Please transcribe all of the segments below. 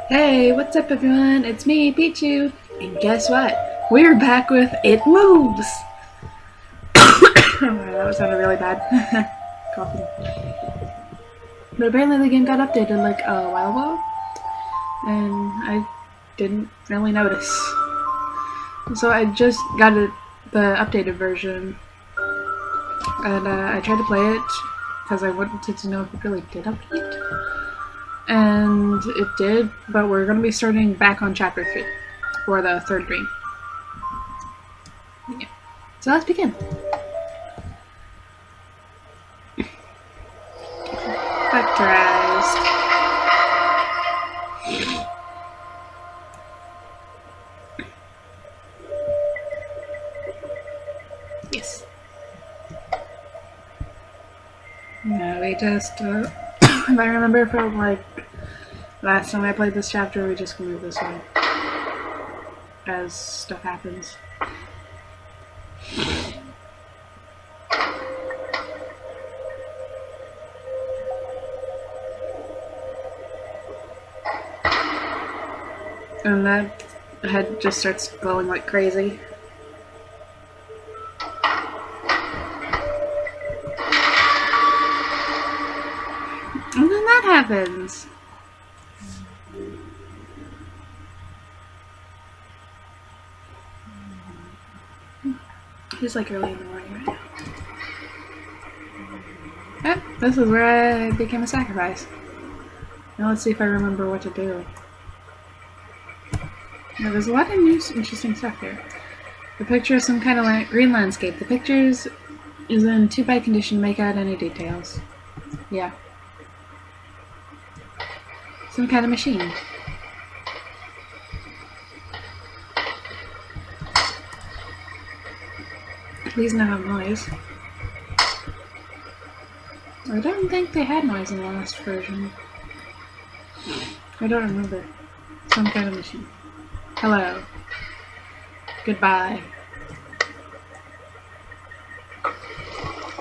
Hey, what's up everyone? It's me, Pichu, and guess what? We're back with It Moves! That sounded really bad. Coughing. But apparently the game got updated like a while ago, and I didn't really notice. So I just got the updated version, and I tried to play it because I wanted to know if it really did update. And it did, but we're going to be starting back on chapter 3 for the third dream. Yeah. So let's begin. Factorized. Yes. No, we just, if I remember from like last time I played this chapter, we just move this way as stuff happens. And that head just starts glowing like crazy. And then that happens. It's like early in the morning right now. Yep, this is where I became a sacrifice. Now let's see if I remember what to do. Now there's a lot of new interesting stuff here. The picture of some kind of green landscape. The pictures is in too bad condition to make out any details. Yeah. Some kind of machine. Please not have noise. I don't think they had noise in the last version. I don't remember. Some kind of machine. Hello. Goodbye.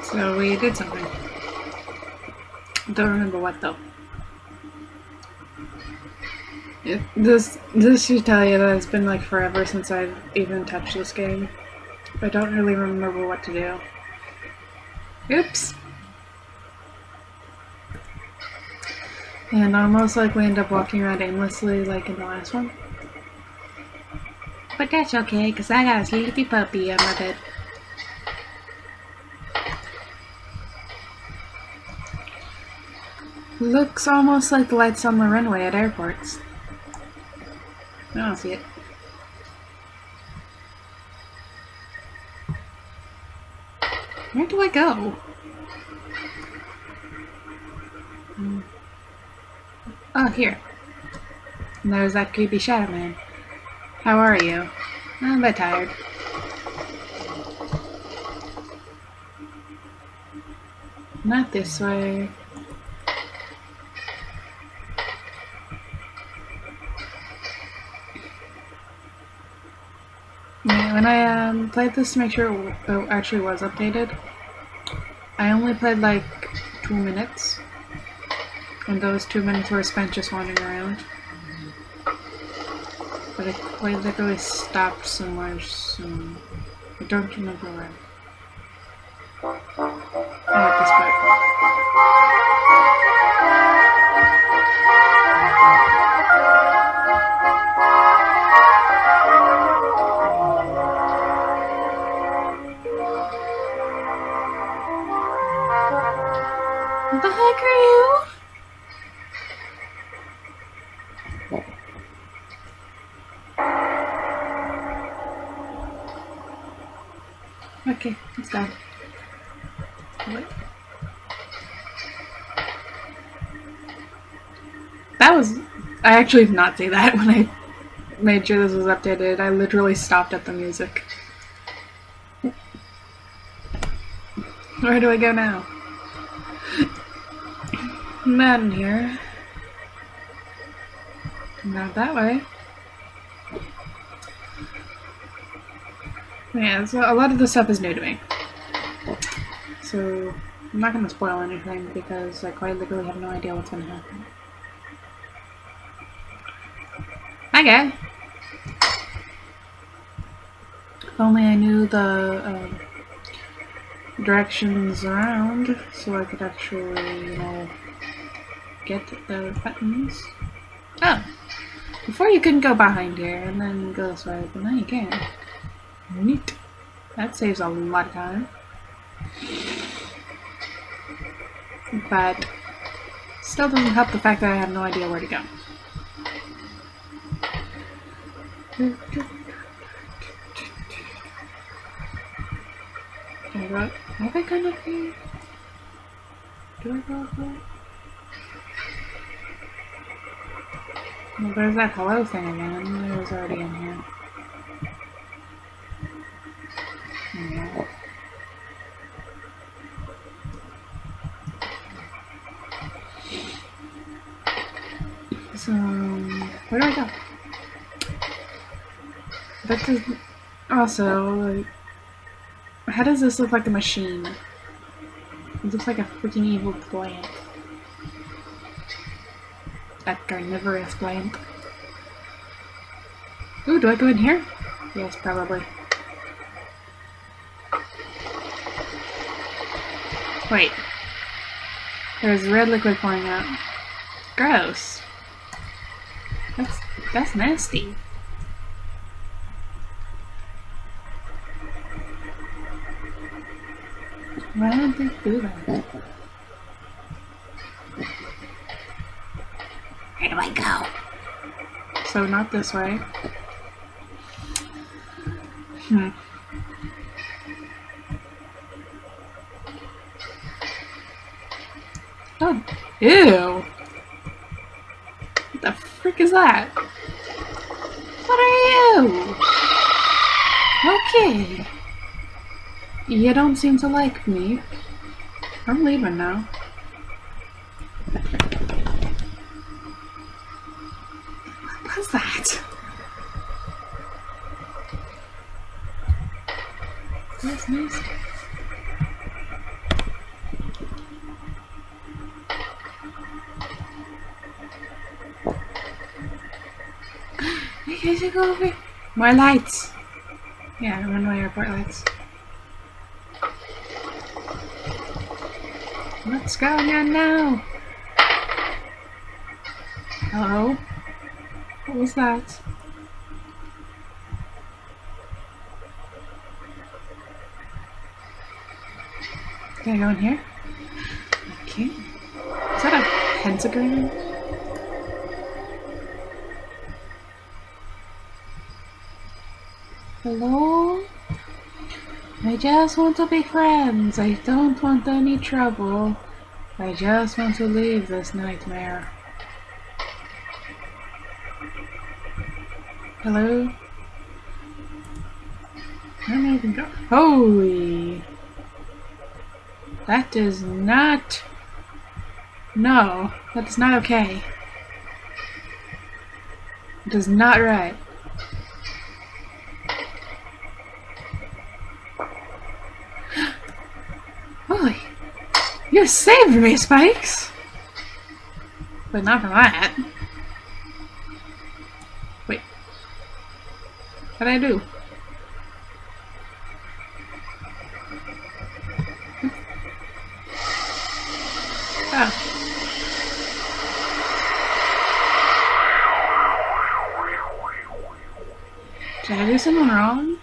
So we did something. Don't remember what though. This should tell you that it's been like forever since I've even touched this game. I don't really remember what to do. Oops. And I'll most likely end up walking around aimlessly like in the last one. But that's okay, because I got a sleepy puppy on my bed. Looks almost like the lights on the runway at airports. I don't see it. Where do I go? Oh, here. And there's that creepy shadow man. How are you? I'm a bit tired. Not this way. Yeah, when I played this to make sure it actually was updated, I only played like 2 minutes. And those 2 minutes were spent just wandering around. But it quite literally stopped somewhere soon. I don't remember where. Oh, at this part. What the heck are you? Okay, let's go. What? That was... I actually did not see that when I made sure this was updated. I literally stopped at the music. Where do I go now? Not in here. Not that way. Yeah, so a lot of this stuff is new to me. So I'm not going to spoil anything because I quite literally have no idea what's going to happen. Hi, guy. If only I knew the directions around, so I could actually, get the buttons. Oh, before you couldn't go behind here and then go this way, but now you can. Neat. That saves a lot of time. But still doesn't help the fact that I have no idea where to go. Have I gone up here? Do I go up there? Well, there's that hello thing again. It was already in here. Yeah. So, where do I go? That does also, like, how does this look like a machine? It looks like a freaking evil plant. That carnivorous plant. Ooh, do I go in here? Yes, probably. Wait. There's red liquid pouring out. Gross. That's nasty. Why did they do that? Where do I go? So not this way. Oh, ew. What the frick is that? What are you? Okay. You don't seem to like me. I'm leaving now. What was that? That's nasty. I should go over. More lights. Yeah, runway airport lights. What's going on now? Hello? What was that? Can I go in here? Okay. Is that a pentagram? Hello? I just want to be friends. I don't want any trouble. I just want to leave this nightmare. Hello? Where am I even going? Holy! That is not... No, that is not okay. It is not right. Holy! You saved me, Spikes! But not from that. Wait. What did I do? Oh. Did I do something wrong?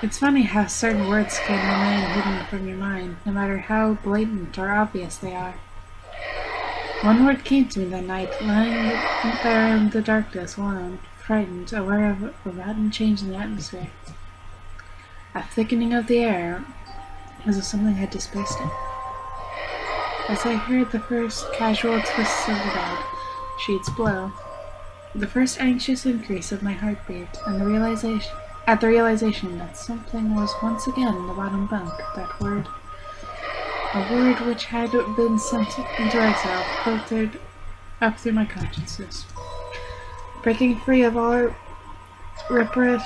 It's funny how certain words can remain hidden from your mind, no matter how blatant or obvious they are. One word came to me that night, lying there in the darkness, alone, frightened, aware of a rotten change in the atmosphere. A thickening of the air, as if something had displaced it. As I heard the first casual twists of the bed sheets blow, the first anxious increase of my heartbeat, and the realization that something was once again in the bottom bunk, that word, a word which had been sent into exile, filtered up through my consciousness, breaking free of all repression,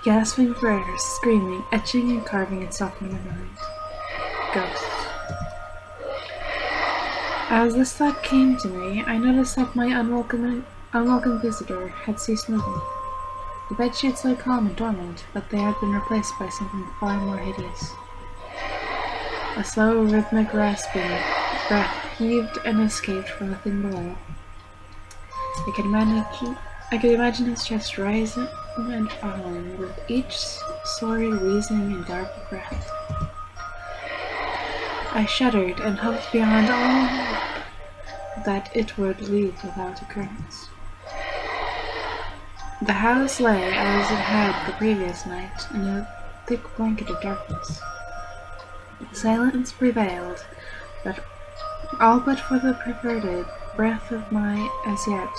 gasping for air, screaming, etching and carving itself in my mind. Ghosts. As this thought came to me, I noticed that my unwelcome visitor had ceased moving. The bedsheets lay calm and dormant, but they had been replaced by something far more hideous. A slow, rhythmic, rasping breath heaved and escaped from the thing below. I could imagine his chest rising and falling with each sordid, wheezing, and garbled breath. I shuddered and hoped beyond all that it would leave without occurrence. The house lay as it had the previous night, in a thick blanket of darkness. Silence prevailed, but all but for the perverted breath of my as yet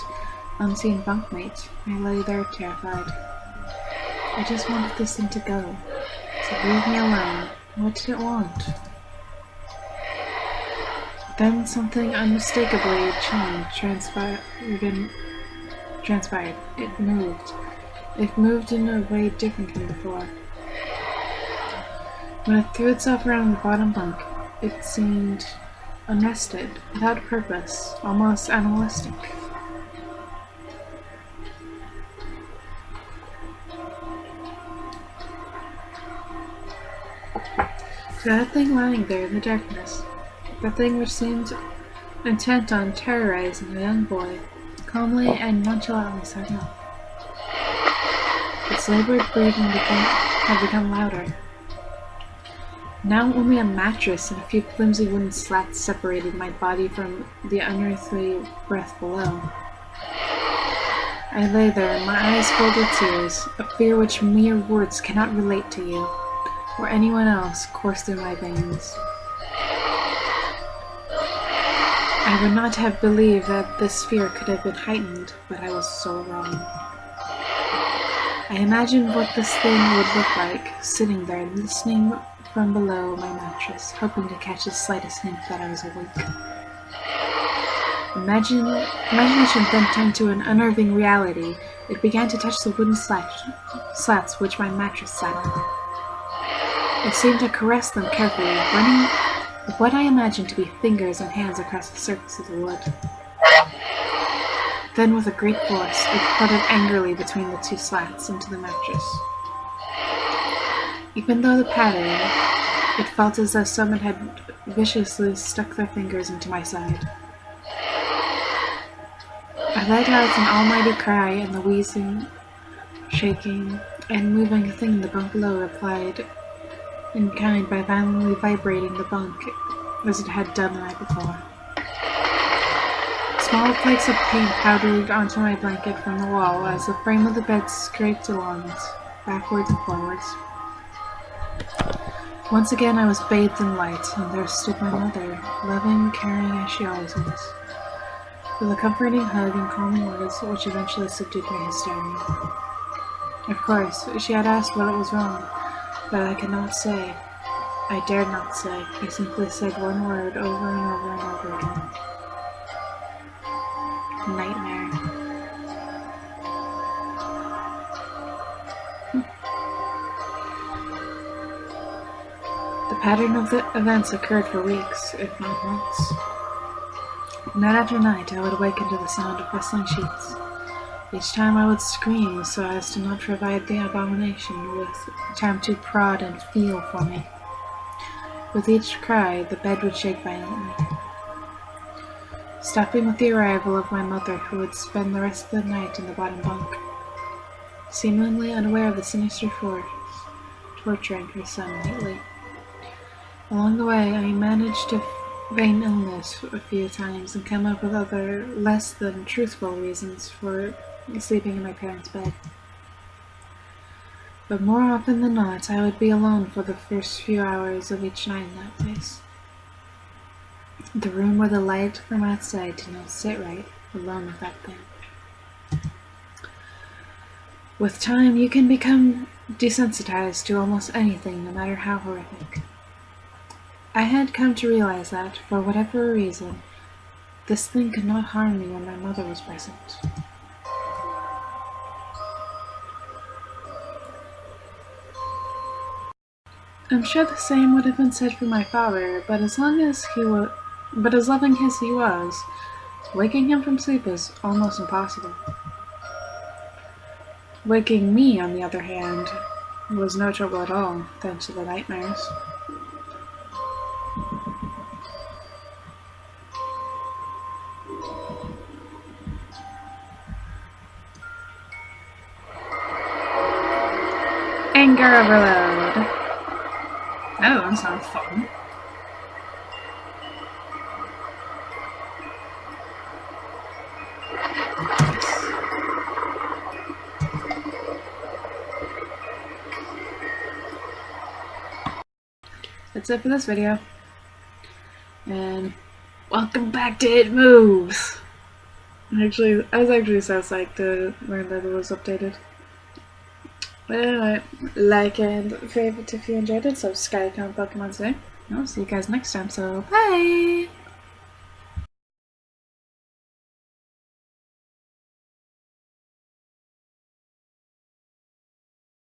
unseen bunkmate, I lay there terrified. I just wanted this thing to go, to leave me alone. What did it want? Then something unmistakably transpired. It moved. It moved in a way different from before. When it threw itself around the bottom bunk, it seemed unrested, without purpose, almost animalistic. That thing lying there in the darkness, that thing which seemed intent on terrorizing a young boy, calmly and nonchalantly sat up. Its labored breathing had become louder. Now only a mattress and a few flimsy wooden slats separated my body from the unearthly breath below. I lay there, my eyes filled with tears, a fear which mere words cannot relate to you, or anyone else, coursed through my veins. I would not have believed that this fear could have been heightened, but I was so wrong. I imagined what this thing would look like, sitting there, listening from below my mattress, hoping to catch the slightest hint that I was awake. Imagination then turned to an unnerving reality. It began to touch the wooden slats which my mattress sat on. It seemed to caress them carefully, running what I imagined to be fingers and hands across the surface of the wood. Then, with a great force, it prodded angrily between the two slats into the mattress. Even though the pattern, it felt as though someone had viciously stuck their fingers into my side. I let out an almighty cry, and the wheezing, shaking, and moving thing in the bunk below replied in kind by violently vibrating the bunk as it had done the night before. Small flakes of paint powdered onto my blanket from the wall as the frame of the bed scraped along it, backwards and forwards. Once again I was bathed in light, and there stood my mother, loving, caring as she always was, with a comforting hug and calming words which eventually subdued my hysteria. Of course, she had asked what was wrong, but I could not say. I dared not say. I simply said one word over and over and over again. Nightmare. The pattern of the events occurred for weeks, if not months. Night after night, I would awaken to the sound of rustling sheets. Each time I would scream so as to not provide the abomination with time to prod and feel for me. With each cry, the bed would shake violently, stopping with the arrival of my mother, who would spend the rest of the night in the bottom bunk, seemingly unaware of the sinister force torturing her son nightly. Along the way, I managed to feign illness a few times and come up with other, less than truthful reasons for sleeping in my parents' bed. But more often than not, I would be alone for the first few hours of each night in that place. The room where the light from outside did not sit right, alone with that thing. With time, you can become desensitized to almost anything, no matter how horrific. I had come to realize that, for whatever reason, this thing could not harm me when my mother was present. I'm sure the same would have been said for my father, but as long as he But as loving as he was, waking him from sleep was almost impossible. Waking me, on the other hand, was no trouble at all, thanks to the nightmares. Anger overload. Oh, that sounds fun. That's it for this video. And welcome back to It Moves! I was actually so psyched to learn that it was updated. But anyway, like and favorite if you enjoyed it, subscribe, comment, Pokemon today. I'll see you guys next time, so bye!